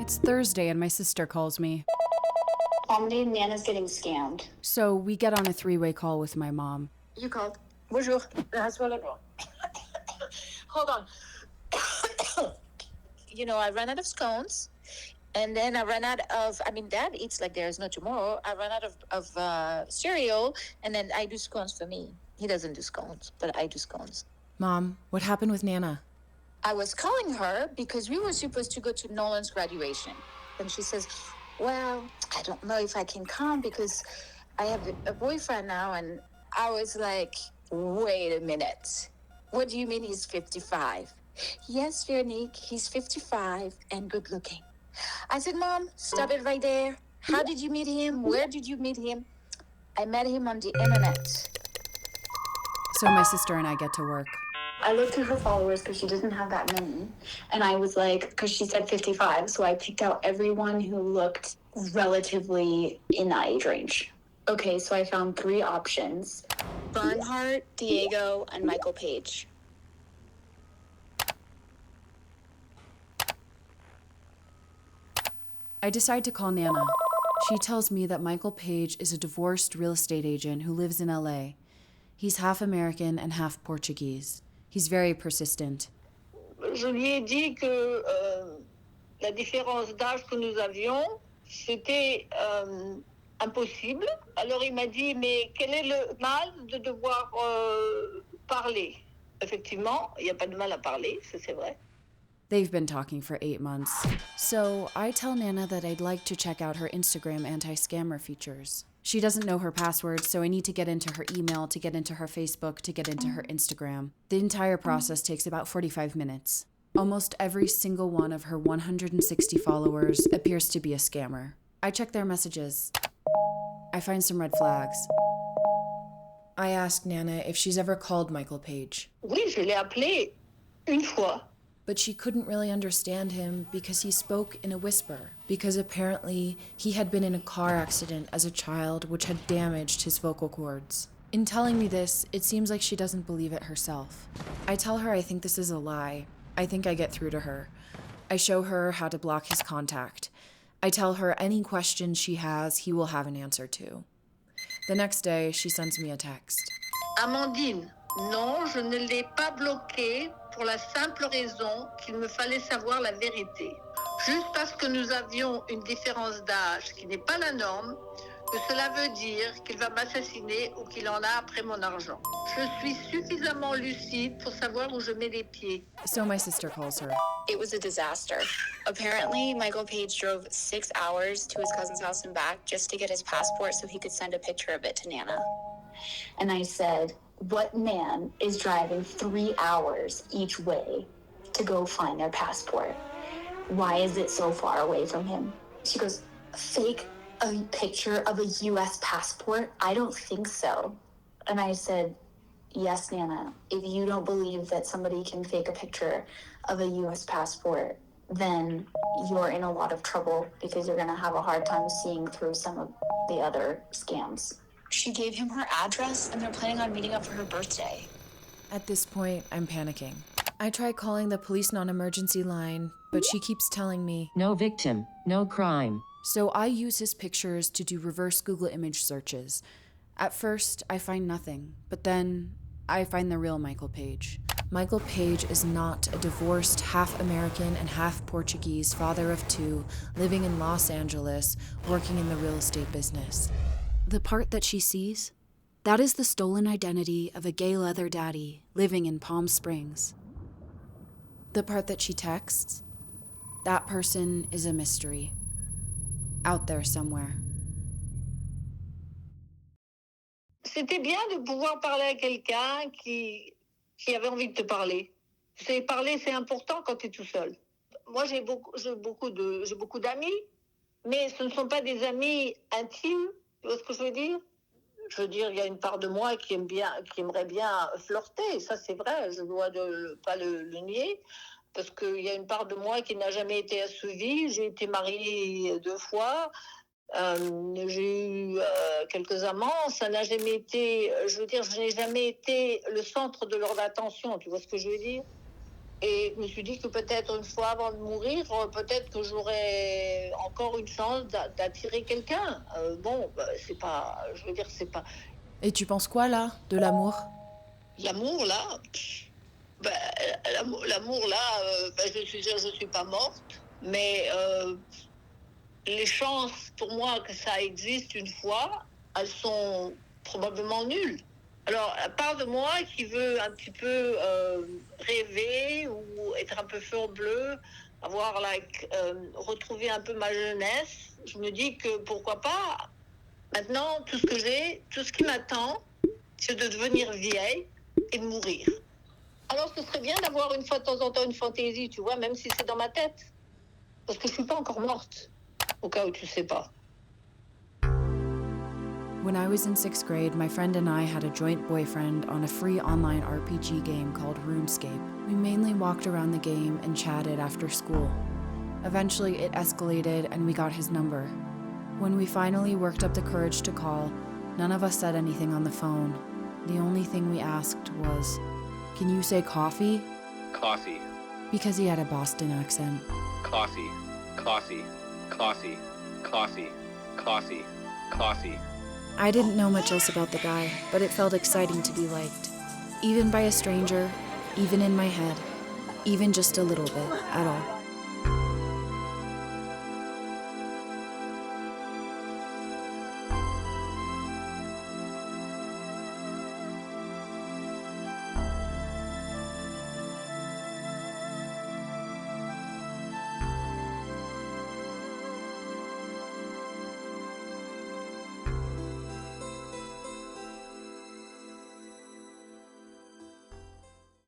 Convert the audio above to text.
It's Thursday and my sister calls me. Amandine, Nana's getting scammed. So we get on a three-way call with my mom. You called. Bonjour. Hold on. I ran out of scones, and then I ran out of, Dad eats like there's no tomorrow. I ran out of cereal, and then I do scones for me. He doesn't do scones, but I do scones. Mom, what happened with Nana? I was calling her because we were supposed to go to Nolan's graduation. And she says, well, I don't know if I can come because I have a boyfriend now. And I was like, wait a minute. What do you mean he's 55? Yes, Veronique, he's 55 and good looking. I said, Mom, stop it right there. How did you meet him? Where did you meet him? I met him on the internet. So my sister and I get to work. I looked at her followers because she doesn't have that many. And I was like, because she said 55, so I picked out everyone who looked relatively in that age range. Okay, so I found 3 options. Bernhardt, Diego, and Michael Page. I decide to call Nana. She tells me that Michael Page is a divorced real estate agent who lives in LA. He's half American and half Portuguese. He's very persistent. Je lui ai dit que la différence d'âge que nous avions, c'était impossible. Alors il m'a dit, mais quel est le mal de devoir parler? Effectivement, il n'y a pas de mal à parler, ça c'est vrai. They've been talking for 8 months. So I tell Nana that I'd like to check out her Instagram anti-scammer features. She doesn't know her password, so I need to get into her email, to get into her Facebook, to get into her Instagram. The entire process takes about 45 minutes. Almost every single one of her 160 followers appears to be a scammer. I check their messages. I find some red flags. I ask Nana if she's ever called Michael Page. Oui, je l'ai appelé une fois. But she couldn't really understand him because he spoke in a whisper, because apparently he had been in a car accident as a child which had damaged his vocal cords. In telling me this, it seems like she doesn't believe it herself. I tell her I think this is a lie. I think I get through to her. I show her how to block his contact. I tell her any questions she has, he will have an answer to. The next day, she sends me a text. Amandine, non, je ne l'ai pas bloqué pour la simple raison qu'il me fallait savoir la vérité. Juste parce que nous avions une différence d'âge qui n'est pas la norme, que cela veut dire qu'il va m'assassiner ou qu'il en a après mon argent. Je suis suffisamment lucide pour savoir où je mets les pieds. So my sister calls her. It was a disaster. Apparently, Michael Page drove 6 hours to his cousin's house and back just to get his passport so he could send a picture of it to Nana. And I said, what man is driving 3 hours each way to go find their passport? Why is it so far away from him? She goes, fake a picture of a U.S. passport? I don't think so. And I said, yes, Nana, if you don't believe that somebody can fake a picture of a U.S. passport, then you're in a lot of trouble because you're going to have a hard time seeing through some of the other scams. She gave him her address, and they're planning on meeting up for her birthday. At this point, I'm panicking. I try calling the police non-emergency line, but she keeps telling me, no victim, no crime. So I use his pictures to do reverse Google image searches. At first, I find nothing, but then I find the real Michael Page. Michael Page is not a divorced, half American and half Portuguese father of 2, living in Los Angeles, working in the real estate business. The part that she sees, that is the stolen identity of a gay leather daddy living in Palm Springs. The part that she texts, that person is a mystery, out there somewhere. C'était bien de pouvoir parler à quelqu'un qui avait envie de te parler. Tu sais, parler, c'est important quand tu es tout seul. Moi, j'ai beaucoup d'amis, mais ce ne sont pas des amis intimes. Tu vois ce que je veux dire? Je veux dire, il y a une part de moi qui aimerait bien flirter. Ça, c'est vrai, je dois pas le nier. Parce qu'il y a une part de moi qui n'a jamais été assouvie. J'ai été mariée 2 fois. J'ai eu quelques amants. Ça n'a jamais été... Je veux dire, je n'ai jamais été le centre de leur attention. Tu vois ce que je veux dire? Et je me suis dit que peut-être une fois avant de mourir, peut-être que j'aurais encore une chance d'attirer quelqu'un. C'est pas, je veux dire, c'est pas... Et tu penses quoi là, de l'amour? L'amour, là, ben, l'amour, là, je suis pas morte, mais les chances pour moi que ça existe une fois, elles sont probablement nulles. Alors, à part de moi qui veut un petit peu rêver ou être un peu fleur bleue, retrouver un peu ma jeunesse, je me dis que pourquoi pas. Maintenant, tout ce qui m'attend, c'est de devenir vieille et de mourir. Alors, ce serait bien d'avoir une fois de temps en temps une fantaisie, tu vois, même si c'est dans ma tête. Parce que je suis pas encore morte, au cas où tu sais pas. When I was in 6th grade, my friend and I had a joint boyfriend on a free online RPG game called RuneScape. We mainly walked around the game and chatted after school. Eventually, it escalated and we got his number. When we finally worked up the courage to call, none of us said anything on the phone. The only thing we asked was, "Can you say coffee?" Coffee, Because he had a Boston accent. coffee, coffee, coffee, coffee, coffee, coffee. I didn't know much else about the guy, but it felt exciting to be liked. Even by a stranger, even in my head, even just a little bit at all.